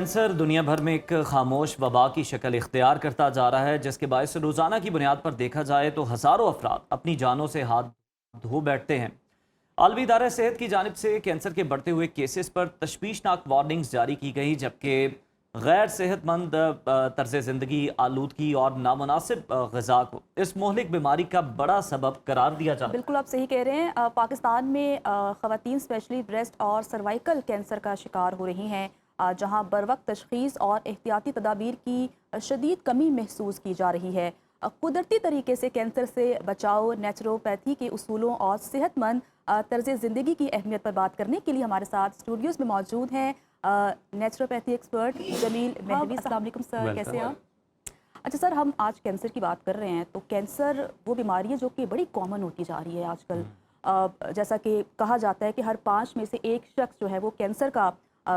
Cancer دنیا بھر میں ایک خاموش وبا کی شکل اختیار کرتا جا رہا ہے، جس کے باعث روزانہ کی بنیاد پر دیکھا جائے تو ہزاروں افراد اپنی جانوں سے ہاتھ دھو بیٹھتے ہیں۔ عالمی ادارہ صحت کی جانب سے کینسر کے بڑھتے ہوئے کیسز پر تشویشناک وارننگز جاری کی گئی، جبکہ غیر صحت مند طرز زندگی، آلودگی اور نامناسب غذا کو اس مہلک بیماری کا بڑا سبب قرار دیا جاتا ہے۔ بالکل آپ صحیح کہہ رہے ہیں۔ پاکستان میں خواتین اسپیشلی بریسٹ اور سروائیکل کینسر کا شکار ہو رہی ہیں، جہاں بروقت تشخیص اور احتیاطی تدابیر کی شدید کمی محسوس کی جا رہی ہے۔ قدرتی طریقے سے کینسر سے بچاؤ، نیچروپیتھی کے اصولوں اور صحت مند طرز زندگی کی اہمیت پر بات کرنے کے لیے ہمارے ساتھ اسٹوڈیوز میں موجود ہیں نیچروپیتھی ایکسپرٹ جمیل مہدوی۔ السلام علیکم سر، کیسے ہیں آپ؟ اچھا سر، ہم آج کینسر کی بات کر رہے ہیں، تو کینسر وہ بیماری ہے جو کہ بڑی کامن ہوتی جا رہی ہے آج کل۔ جیسا کہ کہا جاتا ہے کہ ہر 5 میں سے ایک شخص جو ہے وہ کینسر کا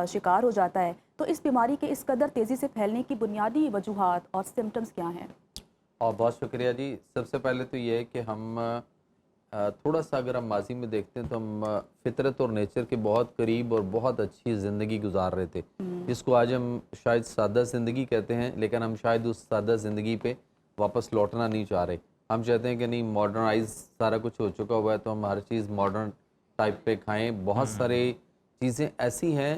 شکار ہو جاتا ہے۔ تو اس بیماری کے اس قدر تیزی سے پھیلنے کی بنیادی وجوہات اور سمٹمز کیا ہیں؟ بہت شکریہ جی۔ سب سے پہلے تو یہ ہے کہ ہم تھوڑا سا اگر ہم ماضی میں دیکھتے ہیں تو ہم فطرت اور نیچر کے بہت قریب اور بہت اچھی زندگی گزار رہے تھے، جس کو آج ہم شاید سادہ زندگی کہتے ہیں، لیکن ہم شاید اس سادہ زندگی پہ واپس لوٹنا نہیں چاہ رہے۔ ہم چاہتے ہیں کہ نہیں، ماڈرنائز سارا کچھ ہو چکا ہوا ہے تو ہم ہر چیز ماڈرن ٹائپ پہ کھائیں۔ بہت سارے چیزیں ایسی ہیں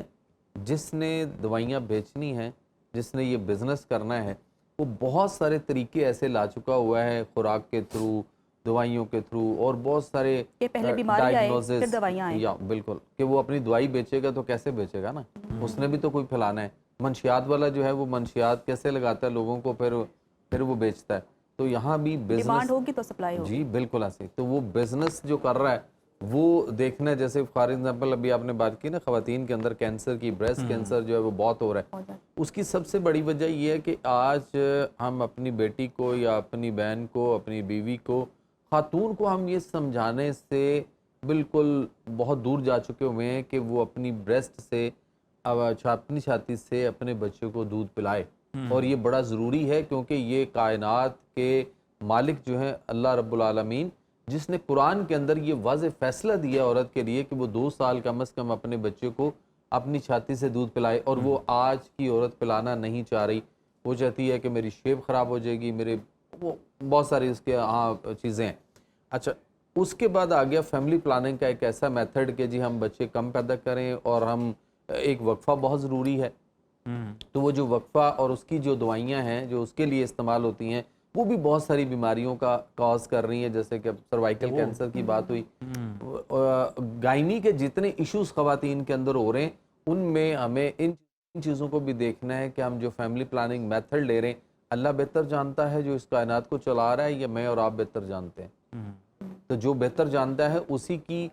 جس نے دوائیاں بیچنی ہیں، جس نے یہ بزنس کرنا ہے، وہ بہت سارے طریقے ایسے لا چکا ہوا ہے، خوراک کے تھرو، دوائیوں کے تھرو، اور بہت سارے کہ پہلے بیماری آئے پھر ڈائگنوزس، دوائیاں آئیں۔ یا بالکل کہ وہ اپنی دوائی بیچے گا تو کیسے بیچے گا نا، اس نے بھی تو کوئی پھیلانا ہے۔ منشیات والا جو ہے وہ منشیات کیسے لگاتا ہے لوگوں کو، پھر وہ بیچتا ہے۔ تو یہاں بھی بزنس، ڈیمانڈ ہوگی تو سپلائی ہوگی۔ جی بالکل ایسے، تو وہ بزنس جو کر رہا ہے وہ دیکھنا ہے۔ جیسے فار ایگزامپل ابھی آپ نے بات کی نا، خواتین کے اندر کینسر کی، بریسٹ کینسر جو ہے وہ بہت ہو رہا ہے۔ اس کی سب سے بڑی وجہ یہ ہے کہ آج ہم اپنی بیٹی کو یا اپنی بہن کو، اپنی بیوی کو، خاتون کو ہم یہ سمجھانے سے بالکل بہت دور جا چکے ہوئے ہیں کہ وہ اپنی بریسٹ سے، اپنی چھاتی سے اپنے بچے کو دودھ پلائے۔ اور یہ بڑا ضروری ہے، کیونکہ یہ کائنات کے مالک جو ہیں اللہ رب العالمین، جس نے قرآن کے اندر یہ واضح فیصلہ دیا عورت کے لیے کہ وہ 2 سال کم از کم اپنے بچے کو اپنی چھاتی سے دودھ پلائے، اور وہ آج کی عورت پلانا نہیں چاہ رہی۔ وہ چاہتی ہے کہ میری شیپ خراب ہو جائے گی، میرے وہ بہت ساری اس کے چیزیں ہیں۔ اچھا، اس کے بعد آ گیا فیملی پلاننگ کا ایک ایسا میتھڈ کہ جی ہم بچے کم پیدا کریں، اور ہم ایک وقفہ بہت ضروری ہے۔ تو وہ جو وقفہ اور اس کی جو دوائیاں ہیں جو اس کے لیے استعمال ہوتی ہیں، وہ بھی بہت ساری بیماریوں کا کاز کر رہی ہیں، جیسے کہ سروائیکل کینسر کی بات ہوئی۔ گائنی کے جتنے ایشوز خواتین کے اندر ہو رہے ہیں، ان میں ہمیں ان چیزوں کو بھی دیکھنا ہے کہ ہم جو فیملی پلاننگ میتھڈ لے رہے ہیں، اللہ بہتر جانتا ہے جو اس کائنات کو چلا رہا ہے، یا میں اور آپ بہتر جانتے ہیں؟ تو جو بہتر جانتا ہے اسی کی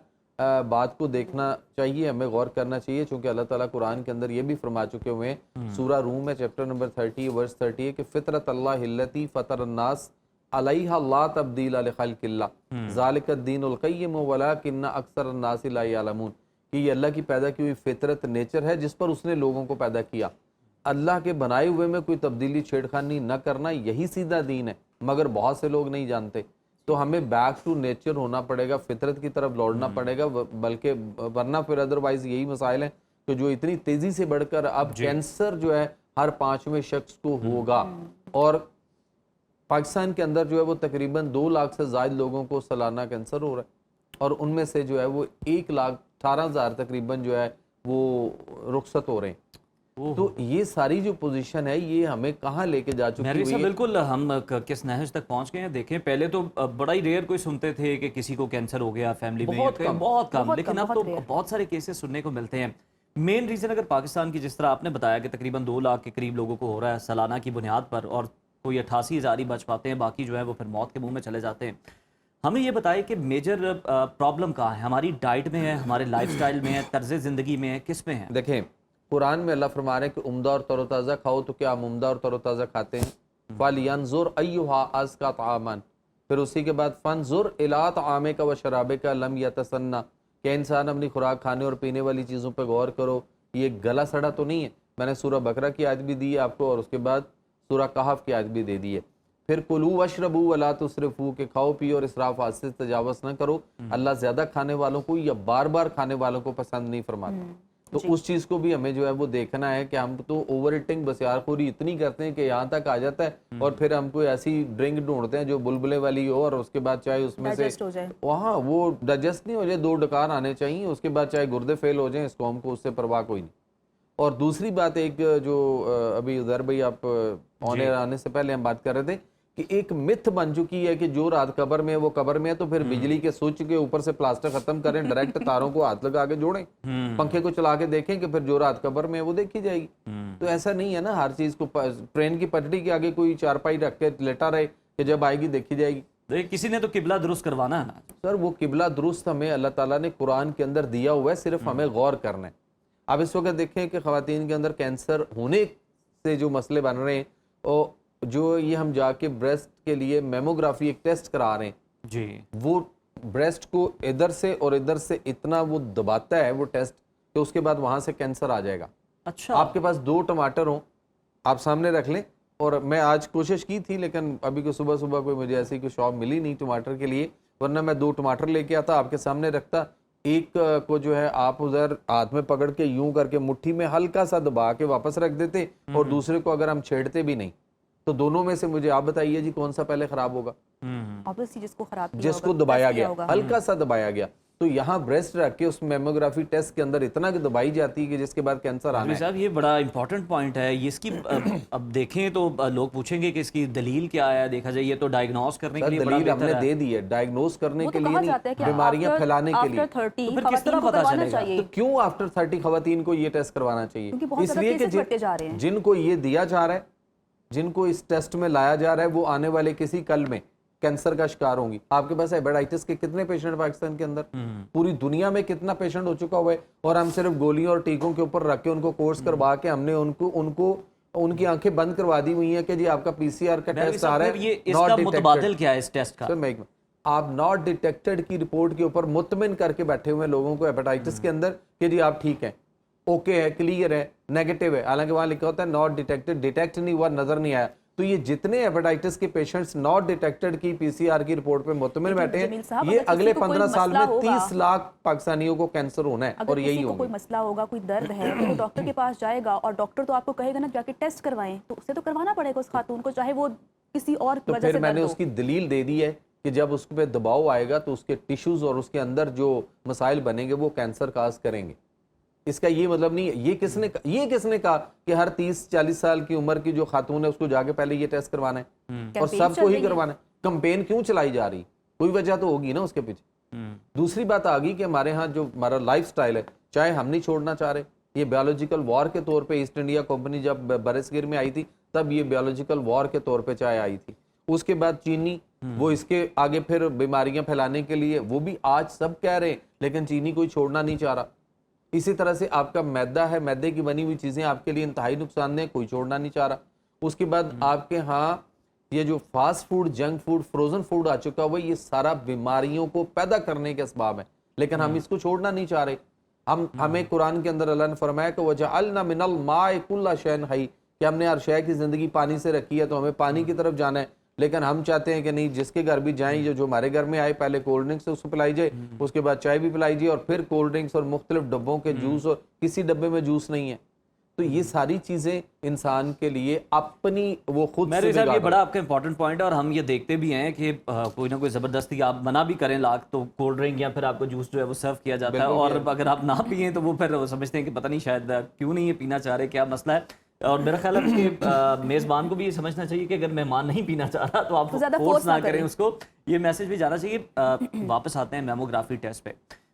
بات کو دیکھنا چاہیے، ہمیں غور کرنا چاہیے، چونکہ اللہ تعالیٰ قرآن کے اندر یہ بھی فرما چکے ہوئے ہیں، سورہ روم میں چیپٹر نمبر 30 ورس 30 ہے کہ فطرت اللہ التی فطر الناس علیہا لا تبدیل لخلق اللہ ذالک الدین القیم ولکن اکثر الناس لا یعلمون، کہ یہ اللہ کی پیدا کی ہوئی فطرت، نیچر ہے جس پر اس نے لوگوں کو پیدا کیا۔ اللہ کے بنائے ہوئے میں کوئی تبدیلی، چھیڑخانی نہ کرنا، یہی سیدھا دین ہے، مگر بہت سے لوگ نہیں جانتے۔ تو ہمیں بیک ٹو نیچر ہونا پڑے گا، فطرت کی طرف لوٹنا پڑے گا، بلکہ ورنہ پھر ادروائز یہی مسائل ہیں کہ جو اتنی تیزی سے بڑھ کر اب کینسر جو ہے ہر 5ویں شخص کو ہوگا، اور پاکستان کے اندر جو ہے وہ تقریباً 2 لاکھ سے زائد لوگوں کو سالانہ کینسر ہو رہا ہے، اور ان میں سے جو ہے وہ 1,18,000 تقریباً جو ہے وہ رخصت ہو رہے ہیں۔ تو یہ ساری جو پوزیشن ہے یہ ہمیں کہاں لے کے جا چکی ہوئی ہے؟ بالکل ہم کس نہج تک پہنچ گئے ہیں۔ دیکھیں پہلے تو بڑا ہی ریئر کوئی سنتے تھے کہ کسی کو کینسر ہو گیا فیملی میں، بہت کم، لیکن اب تو بہت سارے کیسز سننے کو ملتے ہیں۔ مین ریزن اگر پاکستان کی، جس طرح آپ نے بتایا کہ تقریباً 2 لاکھ کے قریب لوگوں کو ہو رہا ہے سالانہ کی بنیاد پر، اور کوئی 88,000 ہی بچ پاتے ہیں، باقی جو ہے وہ پھر موت کے منہ میں چلے جاتے ہیں۔ ہمیں یہ بتائے کہ میجر پرابلم کہاں ہے؟ ہماری ڈائٹ میں ہے، ہمارے لائف سٹائل میں ہے، طرز زندگی میں ہے، کس میں ہے؟ دیکھیں قرآن میں اللہ فرما رہے ہیں کہ عمدہ اور تر و تازہ کھاؤ، تو کیا ہم عمدہ اور تر و تازہ کھاتے ہیں؟ فَلْيَنْظُرْ أَيُّهَا أَزْكَىٰ طَعَامًا، پھر اسی کے بعد فَانْظُرْ إِلَىٰ طَعَامِكَ وَشَرَابِكَ لَمْ يَتَسَنَّ، کہ انسان اپنی خوراک کھانے اور پینے والی چیزوں پہ غور کرو، یہ گلا سڑا تو نہیں ہے۔ میں نے سورہ بقرہ کی آیت بھی دی ہے آپ کو، اور اس کے بعد سورہ کہف کی آیت بھی دے دی ہے۔ پھر کُلُوا وَاشْرَبُوا وَلَا تُسْرِفُوا، کہ کھاؤ پیو اور اسراف حد سے تجاوز نہ کرو۔ اللہ زیادہ کھانے والوں کو یا بار بار کھانے والوں کو پسند نہیں فرماتا۔ تو اس چیز کو بھی ہمیں جو ہے وہ دیکھنا ہے کہ ہم تو اوور ایٹنگ بسیارخوری اتنی کرتے ہیں کہ یہاں تک آ جاتا ہے اور پھر ہم کوئی ایسی ڈرنک ڈھونڈتے ہیں جو بلبلے والی ہو اور اس کے بعد چاہے اس میں سے وہاں وہ ڈائجسٹ نہیں ہو جائے, 2 ڈکار آنے چاہیے, اس کے بعد چاہے گردے فیل ہو جائیں, اس قوم کو اس سے پرواہ کوئی نہیں. اور دوسری بات ایک جو ابھی عزیر بھائی آپ آنے سے پہلے ہم بات کر رہے تھے کہ ایک متھ بن چکی ہے کہ جو رات قبر میں ہے وہ قبر میں ہے, تو پھر بجلی کے سوئچ کے اوپر سے پلاسٹر ختم کریں, ڈائریکٹ تاروں کو ہاتھ لگا کے جوڑیں, پنکھے کو چلا کے دیکھیں کہ پھر جو رات قبر میں ہے وہ دیکھی جائے گی. تو ایسا نہیں ہے نا ہر چیز کو ٹرین کی پٹری کے آگے کوئی چارپائی رکھ کے لیٹا رہے کہ جب آئے گی دیکھی جائے گی. کسی نے تو قبلہ درست کروانا ہے نا سر, وہ قبلہ درست ہمیں اللہ تعالیٰ نے قرآن کے اندر دیا ہوا ہے, صرف ہمیں غور کرنا ہے. اب اس وقت دیکھیں کہ خواتین کے اندر کینسر ہونے سے جو مسئلے بن رہے ہیں, اور جو یہ ہم جا کے بریسٹ کے لیے میموگرافی ایک ٹیسٹ کرا رہے ہیں جی, وہ بریسٹ کو ادھر سے اور ادھر سے اتنا وہ دباتا ہے وہ ٹیسٹ کہ اس کے بعد وہاں سے کینسر آ جائے گا. اچھا, آپ کے پاس 2 ٹماٹر ہوں, آپ سامنے رکھ لیں, اور میں آج کوشش کی تھی لیکن ابھی کو صبح کوئی مجھے ایسی کوئی شاپ ملی نہیں ٹماٹر کے لیے, ورنہ میں 2 ٹماٹر لے کے آتا, آپ کے سامنے رکھتا, ایک کو جو ہے آپ ادھر ہاتھ میں پکڑ کے یوں کر کے مٹھی میں ہلکا سا دبا کے واپس رکھ دیتے, اور دوسرے کو اگر ہم چھیڑتے بھی نہیں, تو دونوں میں سے مجھے آپ بتائیے جی کون سا پہلے خراب ہوگا؟ جس کو دبایا گیا, ہلکا سا دبایا گیا. تو یہاں بریسٹ رکھ کے اس میموگرافی ٹیسٹ کے اندر اتنا کہ دبائی جاتی ہے کہ جس کے بعد کینسر آنا ہے. صاحب یہ بڑا امپورٹنٹ پوائنٹ ہے یہ, اس کی اب دیکھیں تو لوگ پوچھیں گے کہ اس کی دلیل کیا ہے. دیکھا جائے یہ تو ڈائگنوز کرنے کے لیے دلیل ہم نے دے دی ہے, ڈائگنوز کرنے کے لیے نہیں, بیماریاں پھیلانے کے لیے. تو پھر کس طرح پتہ چلے گا؟ تو کیوں آفٹر 30 خواتین کو یہ ٹیسٹ کروانا چاہیے؟ اس لیے کہ جن کو یہ دیا جا رہا ہے, جن کو اس ٹیسٹ میں لایا جا رہا ہے, وہ آنے والے کسی کل میں کینسر کا شکار ہوں گی. آپ کے پاس ہیپاٹائٹس کے کتنے پیشنٹ پاکستان کے اندر, پوری دنیا میں کتنا پیشنٹ ہو چکا ہوا ہے, اور ہم صرف گولیوں اور ٹیکوں کے اوپر رکھ کے ان کو کورس کروا کے ہم نے ان کی آنکھیں بند کروا دی ہوئی ہیں کہ جی آپ کا پی سی آر کا ٹیسٹ آ رہا ہے, اس کا متبادل کیا ہے اس ٹیسٹ کا؟ آپ ناٹ ڈیٹیکٹڈ کی رپورٹ کے اوپر مطمئن کر کے بیٹھے ہوئے لوگوں کو ہیپاٹائٹس کے اندر کہ جی آپ ٹھیک ہیں, اوکے ہے, کلیئر ہے, نیگیٹو ہے, حالانکہ وہاں لکھا ہوتا ہے ناٹ ڈیٹیکٹڈ, ڈیٹیکٹ نہیں ہوا, نظر نہیں آیا. تو یہ جتنے ہیپاٹائٹس کے پیشنٹس ناٹ ڈیٹیکٹڈ کی پی سی آر کی رپورٹ پہ مطمئن بیٹھے ہیں, یہ اگلے 15 سال میں 30 لاکھ پاکستانیوں کو کینسر ہونا ہے, اور یہی ہوگا. کوئی مسئلہ ہوگا, کوئی درد ہے, تو وہ ڈاکٹر کے پاس جائے گا, اور ڈاکٹر تو آپ کو کہے گا نا جا کے ٹیسٹ کروائیں, تو اسے تو کروانا پڑے گا اس خاتون کو, چاہے وہ کسی اور وجہ سے. تو پھر میں نے اس کی دلیل دے دی ہے کہ جب اس پہ دباؤ آئے گا تو اس کے ٹیشوز اور اس کے اندر جو مسائل بنیں گے وہ کینسر کاز کریں گے. اس کا یہ مطلب نہیں ہے یہ کس نے کہا کہ ہر 30-40 سال کی عمر کی جو خاتون ہے اس کو جا کے پہلے یہ ٹیسٹ کروانا ہے, اور سب کو ہی کروانا ہے. کمپین کیوں چلائی جا رہی, کوئی وجہ تو ہوگی نا اس کے پیچھے. دوسری بات آ گئی کہ ہمارے ہاں جو ہمارا لائف سٹائل ہے, چاہے ہم نہیں چھوڑنا چاہ رہے, یہ بیولوجیکل وار کے طور پہ ایسٹ انڈیا کمپنی جب برصغیر میں آئی تھی تب یہ بیولوجیکل وار کے طور پہ چائے آئی تھی. اس کے بعد چینی, وہ اس کے آگے پھر بیماریاں پھیلانے کے لیے, وہ بھی آج سب کہہ رہے ہیں, لیکن چینی کوئی چھوڑنا نہیں چاہ رہا. اسی طرح سے آپ کا میدا ہے, میدے کی بنی ہوئی چیزیں آپ کے لیے انتہائی نقصان دہ, کوئی چھوڑنا نہیں چاہ رہا. اس کے بعد آپ کے ہاں یہ جو fast food, junk food, frozen food آ چکا ہوا, یہ سارا بیماریوں کو پیدا کرنے کے اسباب ہیں, لیکن ہم اس کو چھوڑنا نہیں چاہ رہے. ہمیں قرآن کے اندر اللہ نے فرمایا کہ وَجَعَلْنَا مِنَ الْمَاءِ كُلَّ شَيْءٍ حَيٍّ, کہ ہم نے ہر شے کی زندگی پانی سے رکھی ہے, تو ہمیں پانی کی طرف جانا ہے. لیکن ہم چاہتے ہیں کہ نہیں, جس کے گھر بھی جائیں, جو ہمارے گھر میں آئے, پہلے کولڈ ڈرنکس اس کو پلائی جائے, اس کے بعد چائے بھی پلائی جائے, اور پھر کولڈ ڈرنکس اور مختلف ڈبوں کے جوس, اور کسی ڈبے میں جوس نہیں ہے. تو یہ ساری چیزیں انسان کے لیے اپنی وہ خود سے یہ بڑا آپ کا امپورٹنٹ پوائنٹ ہے, اور ہم یہ دیکھتے بھی ہیں کہ کوئی نہ کوئی زبردستی آپ منع بھی کریں لاکھ تو کولڈ ڈرنک یا پھر آپ کو جوس جو ہے وہ سرو کیا جاتا ہے, اور اگر آپ نہ پئیں تو وہ پھر سمجھتے ہیں کہ پتہ نہیں شاید کیوں نہیں یہ پینا چاہ رہے, کیا مسئلہ ہے. اور میرا خیال ہے کہ میزبان کو بھی یہ سمجھنا چاہیے کہ اگر مہمان نہیں پینا چاہ رہا تو آپ فورس نہ کریں اس کو, یہ میسج بھی جانا چاہیے. واپس آتے ہیں میموگرافی ٹیسٹ پہ.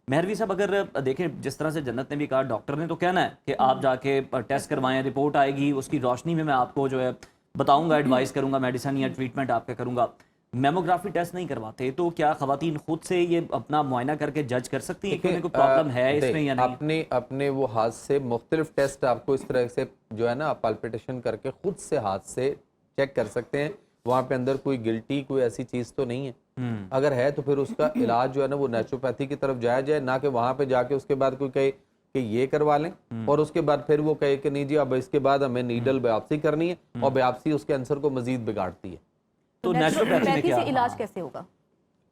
مہروی صاحب, اگر دیکھیں جس طرح سے جنت نے بھی کہا, ڈاکٹر نے تو کہنا ہے کہ آپ جا کے ٹیسٹ کروائیں, رپورٹ آئے گی, اس کی روشنی میں آپ کو جو ہے بتاؤں گا, ایڈوائز کروں گا, میڈیسن یا ٹریٹمنٹ آپ کا کروں گا. میموگرافی ٹیسٹ نہیں کرواتے تو کیا خواتین خود سے یہ اپنا معائنہ کر کے جج کر سکتی ہیں کہ انہیں کوئی پرابلم ہے اس میں یا نہیں؟ اپنے وہ ہاتھ سے مختلف ٹیسٹ آپ کو اس طرح سے جو ہے نا پالپیٹیشن کر کے خود سے ہاتھ سے چیک کر سکتے ہیں. وہاں پہ اندر کوئی گلٹی کوئی ایسی چیز تو نہیں ہے. اگر ہے تو پھر اس کا علاج جو ہے نا وہ نیچروپیتھی کی طرف جایا جائے, نہ کہ وہاں پہ جا کے اس کے بعد کوئی کہے کہ یہ کروا لیں, اور اس کے بعد پھر وہ کہے کہ نہیں جی اب اس کے بعد ہمیں نیڈل بیاپسی کرنی ہے, اور بیاپسی اس کینسر کو مزید بگاڑتی ہے. تو نیچروپیتھی سے علاج کیسے ہوگا؟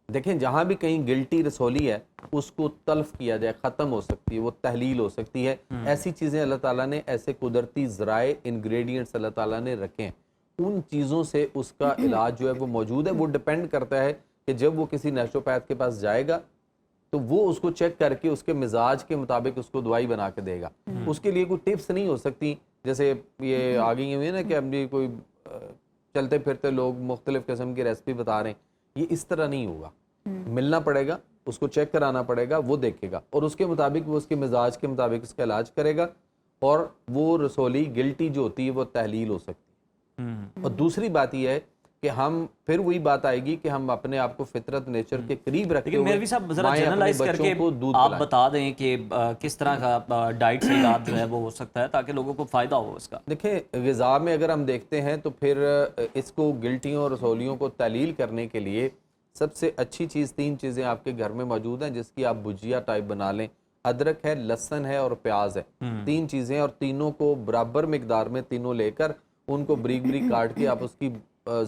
دیکھیں جہاں بھی کہیں گلٹی رسولی ہے اس کو تلف کیا جائے, ختم ہو سکتی ہے, وہ تحلیل ہو سکتی ہے. ایسی چیزیں اللہ تعالیٰ نے, ایسے قدرتی ذرائع انگریڈینٹس اللہ تعالیٰ نے رکھے ہیں, ان چیزوں سے اس کا علاج جو ہے وہ موجود ہے. وہ ڈیپینڈ کرتا ہے کہ جب وہ کسی نیچروپیتھ کے پاس جائے گا تو وہ اس کو چیک کر کے اس کے مزاج کے مطابق اس کو دوائی بنا کے دے گا. اس کے لیے کوئی ٹپس نہیں ہو سکتی جیسے یہ آ گئی ہوئی ہے نا کہ اب یہ کوئی چلتے پھرتے لوگ مختلف قسم کی ریسپی بتا رہے ہیں, یہ اس طرح نہیں ہوگا. ملنا پڑے گا, اس کو چیک کرانا پڑے گا, وہ دیکھے گا اور اس کے مطابق وہ اس کے مزاج کے مطابق اس کا علاج کرے گا, اور وہ رسولی گلٹی جو ہوتی ہے وہ تحلیل ہو سکتی ہے. اور دوسری بات یہ ہے کہ ہم پھر وہی بات آئے گی کہ ہم اپنے آپ کو فطرت نیچر کے قریب رکھتے لیکن میروی صاحب ذرا جنرلائز کر کے آپ بتا دیں کہ کس طرح کا ڈائٹ سے علاج جو ہے وہ ہو سکتا ہے تاکہ لوگوں کو فائدہ ہو اس کا. دیکھیں غذا میں اگر ہم دیکھتے ہیں تو پھر اس کو گلٹیوں اور رسولیوں کو تحلیل کرنے کے لیے سب سے اچھی چیز 3 چیزیں آپ کے گھر میں موجود ہیں جس کی آپ بھجیا ٹائپ بنا لیں. ادرک ہے, لہسن ہے اور پیاز ہے. 3 چیزیں, اور تینوں کو برابر مقدار میں تینوں لے کر ان کو بریک بریک کاٹ کے آپ اس کی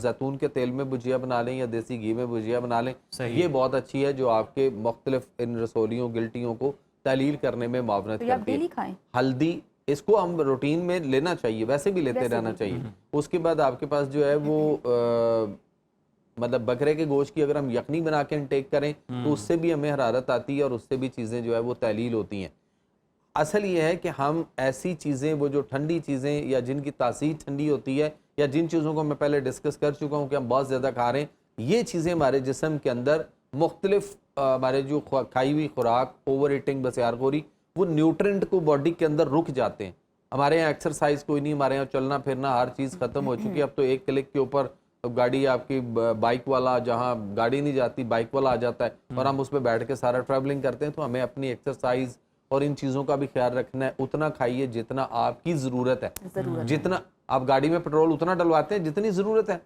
زیتون کے تیل میں بھجیا بنا لیں یا دیسی گھی میں بھجیا بنا لیں. یہ بہت اچھی ہے جو آپ کے مختلف ان رسولیوں گلٹیوں کو تحلیل کرنے میں معاونت کرتی ہے. ہلدی, اس کو ہم روٹین میں لینا چاہیے, ویسے بھی لیتے رہنا چاہیے. اس کے بعد آپ کے پاس جو ہے وہ مطلب بکرے کے گوشت کی اگر ہم یخنی بنا کے انٹیک کریں تو اس سے بھی ہمیں حرارت آتی ہے اور اس سے بھی چیزیں جو ہے وہ تحلیل ہوتی ہیں. اصل یہ ہے کہ ہم ایسی چیزیں, وہ جو ٹھنڈی چیزیں یا جن کی تاثیر ٹھنڈی ہوتی ہے یا جن چیزوں کو میں پہلے ڈسکس کر چکا ہوں کہ ہم بہت زیادہ کھا رہے ہیں, یہ چیزیں ہمارے جسم کے اندر مختلف ہمارے جو کھائی ہوئی خوراک, اوور ایٹنگ, بسیارخوری, وہ نیوٹرینٹ کو باڈی کے اندر رک جاتے ہیں. ہمارے یہاں ایکسرسائز کوئی نہیں, ہمارے یہاں چلنا پھرنا ہر چیز ختم ہو چکی ہے. اب تو ایک کلک کے اوپر گاڑی آپ کی بائک والا, جہاں گاڑی نہیں جاتی بائک والا آ جاتا ہے اور ہم اس پہ بیٹھ کے سارا ٹریولنگ کرتے ہیں. تو ہمیں اپنی ایکسرسائز اور ان چیزوں کا بھی خیال رکھنا ہے. اتنا کھائیے جتنا آپ کی ضرورت ہے. جتنا آپ گاڑی میں پیٹرول اتنا ڈلواتے ہیں جتنی ضرورت ہے.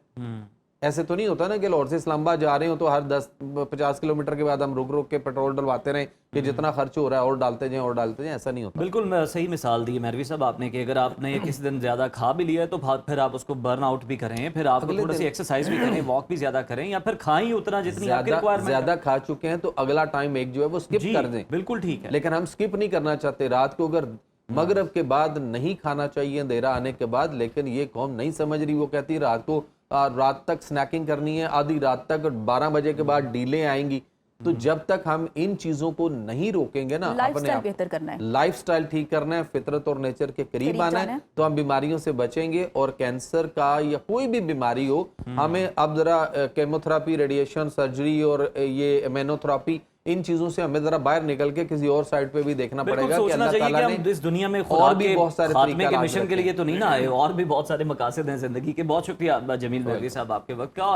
ایسے تو نہیں ہوتا نا کہ لاہور سے اسلام آباد جا رہے ہوں تو ہر 10-50 کلومیٹر کے بعد ہم رک رک کے پیٹرول ڈلواتے رہیں کہ جتنا خرچ ہو رہا ہے اور ڈالتے جائیں اور ڈالتے جائیں. ایسا نہیں ہوتا. بالکل صحیح مثال دی میروی صاحب آپ نے کہ اگر آپ نے کسی دن زیادہ کھا بھی لیا ہے تو پھر آپ اس کو برن آؤٹ بھی کریں, پھر آپ تھوڑا سی ایکسرسائز بھی کریں, واک بھی زیادہ کریں, یا پھر کھائیں اتنا جتنی آپ کی ریکوائرمنٹ. زیادہ کھا چکے ہیں تو اگلا ٹائم ایک جو ہے وہ اسکپ کر دیں. بالکل ٹھیک ہے, لیکن ہم اسکپ نہیں کرنا چاہتے. رات کو اگر مغرب کے بعد نہیں کھانا چاہیے اندھیرا آنے کے بعد, لیکن یہ قوم نہیں سمجھ رہی. وہ کہتی رات کو رات تک سنیکنگ کرنی ہے, آدھی رات تک, 12 بجے کے بعد ڈیلیں آئیں گی. تو جب تک ہم ان چیزوں کو نہیں روکیں گے نا, اپنے بہتر کرنا ہے, لائف سٹائل ٹھیک کرنا ہے, فطرت اور نیچر کے قریب آنا ہے, تو ہم بیماریوں سے بچیں گے. اور کینسر کا یا کوئی بھی بیماری ہو, ہمیں اب ذرا کیموتھراپی, ریڈیشن, سرجری اور یہ ایمینوتھراپی, ان چیزوں سے ہمیں ذرا باہر نکل کے کسی اور سائڈ پہ بھی دیکھنا پڑے گا کہ اللہ تعالیٰ نے اس دنیا میں اور بھی بہت سارے خاتمے کے مشن کے لیے تو نہیں نہ آئے, اور بھی بہت سارے مقاصد ہیں زندگی کے. بہت شکریہ جمیل میروی صاحب آپ کے وقت کا.